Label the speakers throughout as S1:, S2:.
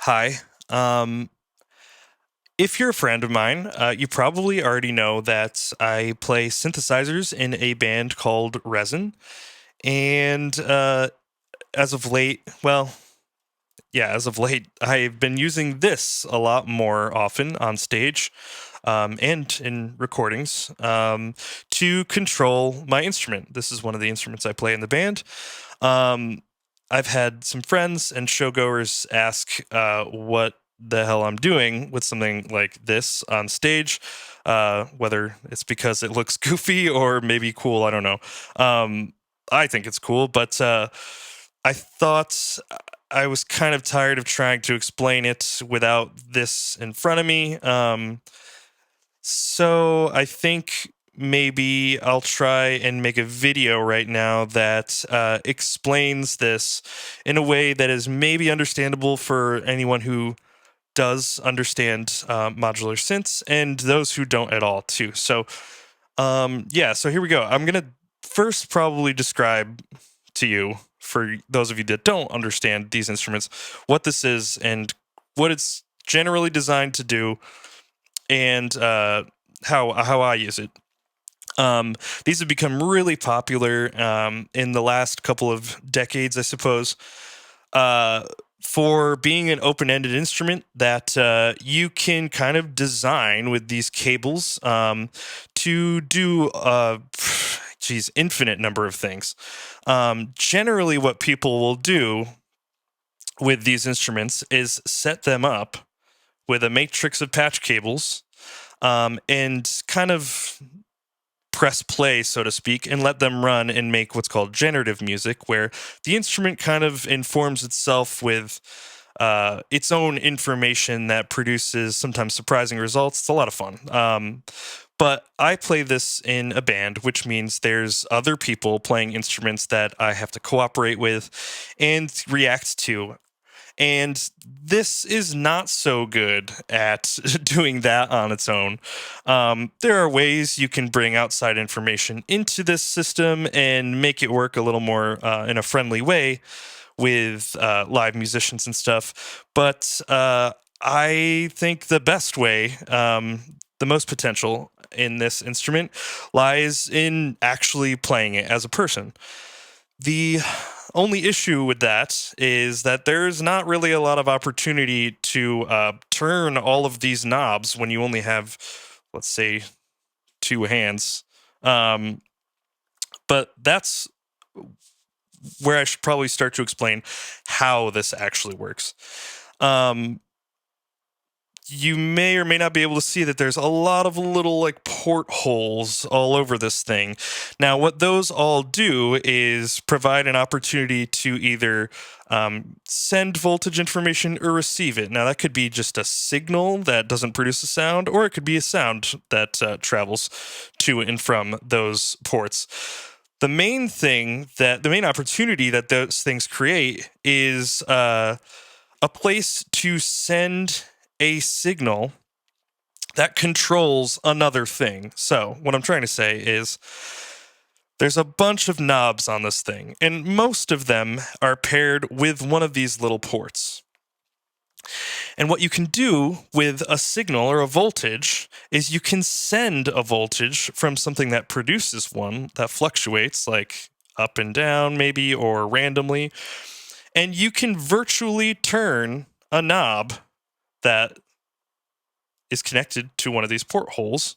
S1: Hi. Um, if you're a friend of mine, you probably already know that I play synthesizers in a band called Resin. And as of late, well, yeah, as of late, I've been using this a lot more often on stage and in recordings to control my instrument. This is one of the instruments I play in the band. Um, I've had some friends and showgoers ask what the hell I'm doing with something like this on stage, whether it's because it looks goofy or maybe cool. I don't know. I think it's cool, but I thought I was kind of tired of trying to explain it without this in front of me. So I think maybe I'll try and make a video right now that explains this in a way that is maybe understandable for anyone who does understand modular synths and those who don't at all too. So yeah, so here we go. I'm gonna first probably describe to you, for those of you that don't understand these instruments, what this is and what it's generally designed to do, and how I use it. These have become really popular in the last couple of decades, I suppose, for being an open-ended instrument that you can kind of design with these cables to do infinite number of things. Generally, what people will do with these instruments is set them up with a matrix of patch cables and kind of press play, so to speak, and let them run and make what's called generative music, where the instrument kind of informs itself with its own information that produces sometimes surprising results. It's a lot of fun. But I play this in a band, which means there's other people playing instruments that I have to cooperate with and react to. And this is not so good at doing that on its own. There are ways you can bring outside information into this system and make it work a little more in a friendly way with live musicians and stuff. But I think the best way, the most potential in this instrument, lies in actually playing it as a person. The only issue with that is that there's not really a lot of opportunity to turn all of these knobs when you only have, let's say, two hands. Um, but that's where I should probably start to explain how this actually works. You may or may not be able to see that there's a lot of little like portholes all over this thing. Now, what those all do is provide an opportunity to either send voltage information or receive it. Now, that could be just a signal that doesn't produce a sound, or it could be a sound that travels to and from those ports. The main opportunity that those things create is a place to send a signal that controls another thing. So, what I'm trying to say is there's a bunch of knobs on this thing, and most of them are paired with one of these little ports. And what you can do with a signal or a voltage is you can send a voltage from something that produces one that fluctuates, like up and down, maybe, or randomly. And you can virtually turn a knob that is connected to one of these portholes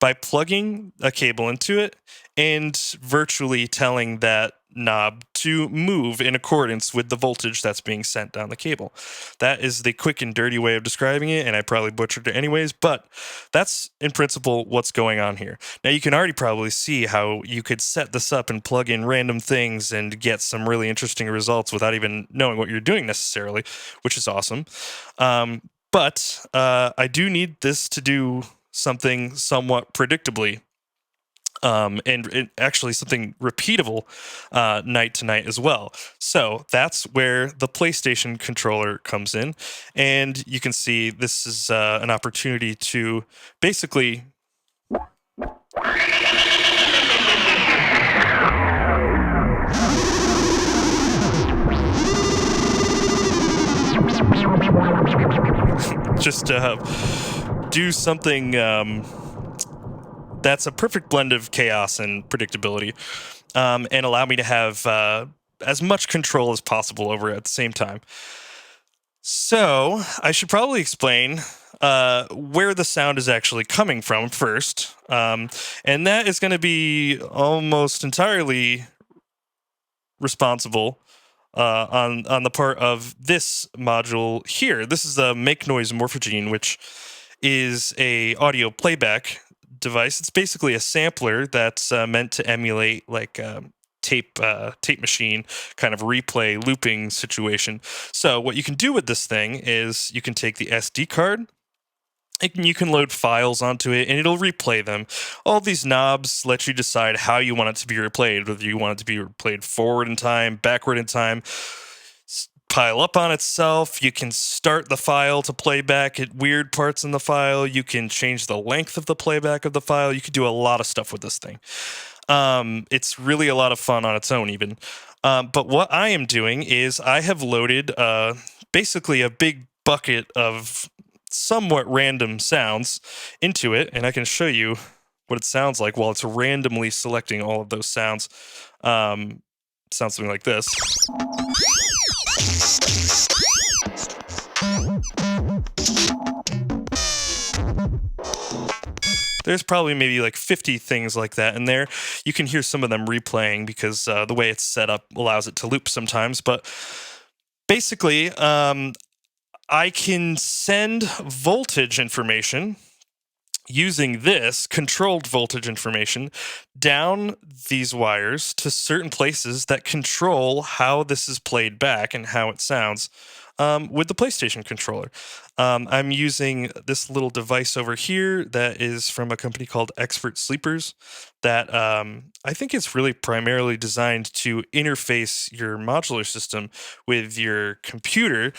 S1: by plugging a cable into it and virtually telling that knob to move in accordance with the voltage that's being sent down the cable. That is the quick and dirty way of describing it, and I probably butchered it anyways, but that's in principle what's going on here. Now, you can already probably see how you could set this up and plug in random things and get some really interesting results without even knowing what you're doing necessarily, which is awesome. But I do need this to do something somewhat predictably, and actually something repeatable night to night as well. So that's where the PlayStation controller comes in. And you can see this is an opportunity to basically just do something that's a perfect blend of chaos and predictability, and allow me to have as much control as possible over it at the same time. So I should probably explain where the sound is actually coming from first, and that is going to be almost entirely responsible on the part of this module here. This is the Make Noise Morphogene, which is a audio playback device. It's basically a sampler that's meant to emulate like tape machine kind of replay looping situation. So what you can do with this thing is you can take the SD card, and you can load files onto it, and it'll replay them. All these knobs let you decide how you want it to be replayed, whether you want it to be replayed forward in time, backward in time, pile up on itself. You can start the file to play back at weird parts in the file. You can change the length of the playback of the file. You can do a lot of stuff with this thing. It's really a lot of fun on its own even. But what I am doing is I have loaded basically a big bucket of somewhat random sounds into it, and I can show you what it sounds like while it's randomly selecting all of those sounds. Sounds something like this. There's probably maybe like 50 things like that in there. You can hear some of them replaying because the way it's set up allows it to loop sometimes. But basically, I can send voltage information using this controlled voltage information down these wires to certain places that control how this is played back and how it sounds with the PlayStation controller. I'm using this little device over here that is from a company called Expert Sleepers that I think it's really primarily designed to interface your modular system with your computer.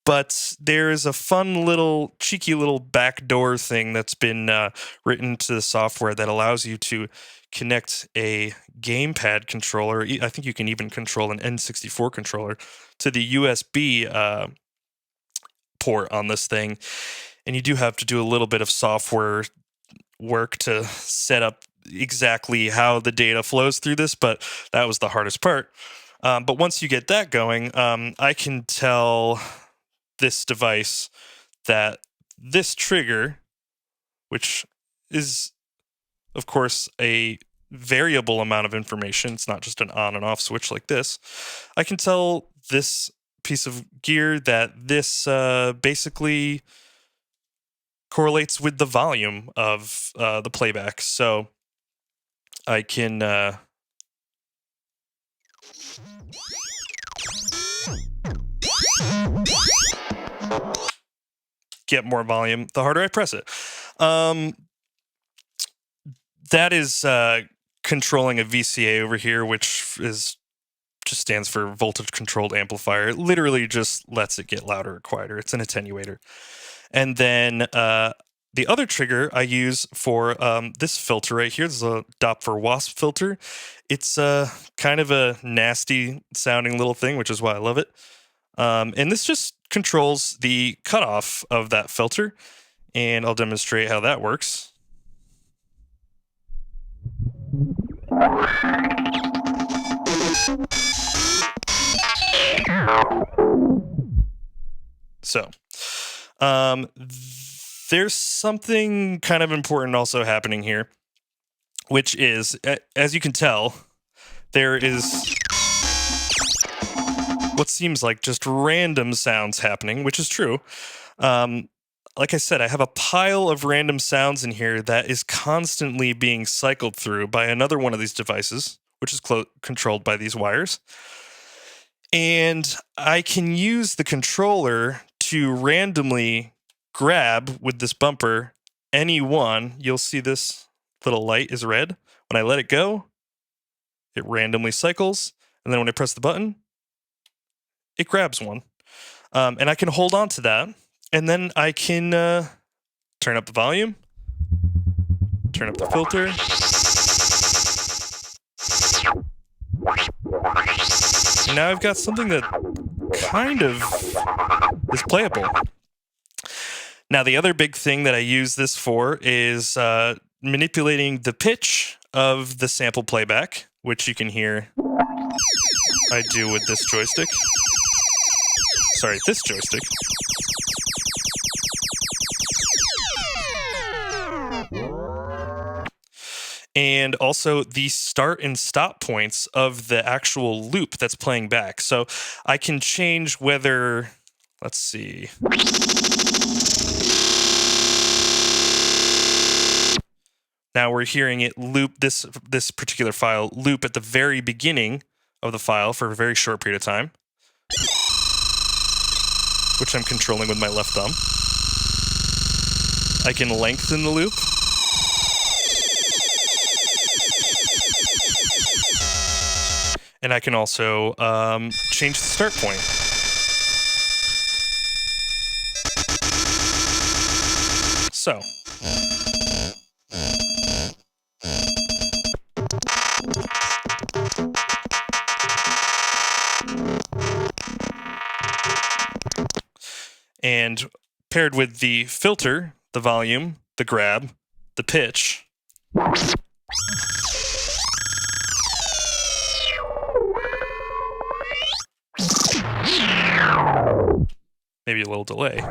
S1: But there is a fun little, cheeky little backdoor thing that's been written to the software that allows you to connect a gamepad controller. I think you can even control an N64 controller to the USB port on this thing. And you do have to do a little bit of software work to set up exactly how the data flows through this, but that was the hardest part. But once you get that going, I can tell this device that this trigger, which is of course a variable amount of information, it's not just an on and off switch like this, I can tell this piece of gear that this basically correlates with the volume of the playback. So I can get more volume the harder I press it. That is controlling a VCA over here, which is just stands for voltage controlled amplifier. It literally just lets it get louder or quieter. It's an attenuator. And then the other trigger I use for this filter right here, this is a Doppler Wasp filter. It's kind of a nasty sounding little thing, which is why I love it. And this just controls the cutoff of that filter. And I'll demonstrate how that works. So, there's something kind of important also happening here, which is, as you can tell, there is what seems like just random sounds happening, which is true. Like I said, I have a pile of random sounds in here that is constantly being cycled through by another one of these devices, which is controlled by these wires. And I can use the controller to randomly grab with this bumper any one. You'll see this little light is red. When I let it go, it randomly cycles. And then when I press the button, it grabs one. And I can hold on to that. And then I can turn up the volume, turn up the filter. And now I've got something that kind of is playable. Now, the other big thing that I use this for is manipulating the pitch of the sample playback, which you can hear I do with this joystick. Sorry, this joystick. And also the start and stop points of the actual loop that's playing back. So I can change whether, let's see. Now we're hearing it loop, this particular file loop at the very beginning of the file for a very short period of time, which I'm controlling with my left thumb. I can lengthen the loop. And I can also change the start point. So. And paired with the filter, the volume, the grab, the pitch. Maybe a little delay.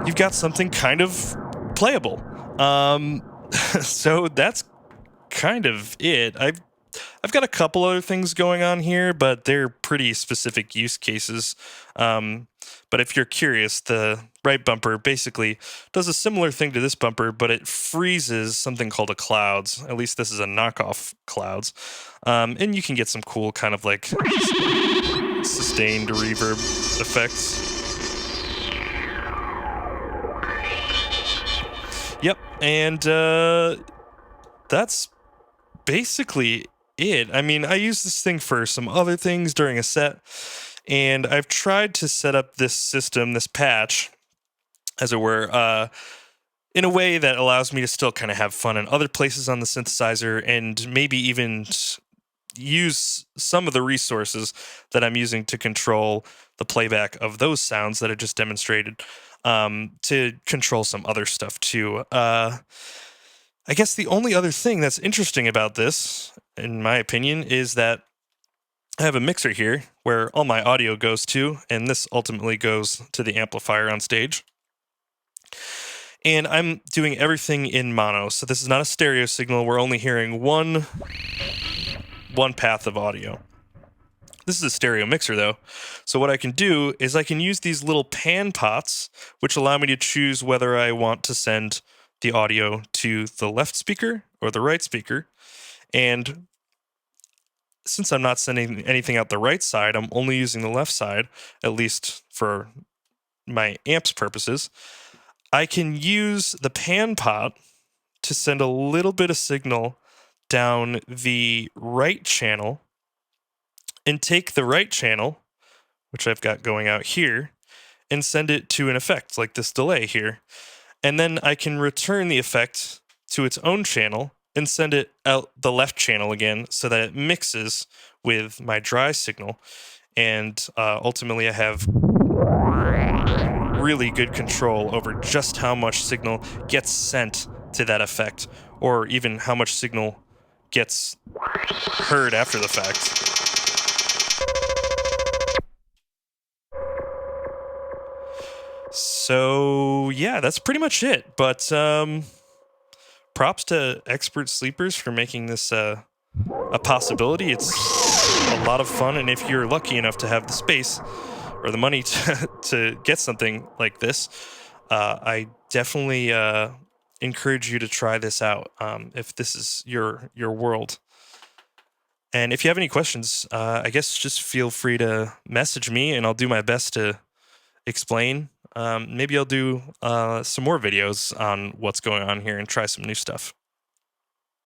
S1: You've got something kind of playable. So that's kind of it. I've got a couple other things going on here, but they're pretty specific use cases. But if you're curious, the right bumper basically does a similar thing to this bumper, but it freezes something called a clouds. At least this is a knockoff clouds. And you can get some cool kind of like sustained reverb effects. Yep, and that's basically it. I mean, I use this thing for some other things during a set, and I've tried to set up this system, this patch, as it were, in a way that allows me to still kind of have fun in other places on the synthesizer and maybe even use some of the resources that I'm using to control the playback of those sounds that I just demonstrated, to control some other stuff too. I guess the only other thing that's interesting about this, in my opinion, is that I have a mixer here where all my audio goes to, and this ultimately goes to the amplifier on stage. And I'm doing everything in mono, so this is not a stereo signal. We're only hearing one path of audio. This is a stereo mixer, though. So what I can do is I can use these little pan pots, which allow me to choose whether I want to send the audio to the left speaker or the right speaker. And since I'm not sending anything out the right side, I'm only using the left side, at least for my amps purposes. I can use the pan pot to send a little bit of signal down the right channel and take the right channel, which I've got going out here, and send it to an effect like this delay here. And then I can return the effect to its own channel and send it out the left channel again so that it mixes with my dry signal. And ultimately I have really good control over just how much signal gets sent to that effect, or even how much signal gets heard after the fact. So yeah, that's pretty much it. But props to Expert Sleepers for making this a possibility. It's a lot of fun, and if you're lucky enough to have the space or the money to get something like this, I definitely encourage you to try this out if this is your world. And if you have any questions, I guess just feel free to message me, and I'll do my best to explain. Maybe I'll do some more videos on what's going on here and try some new stuff.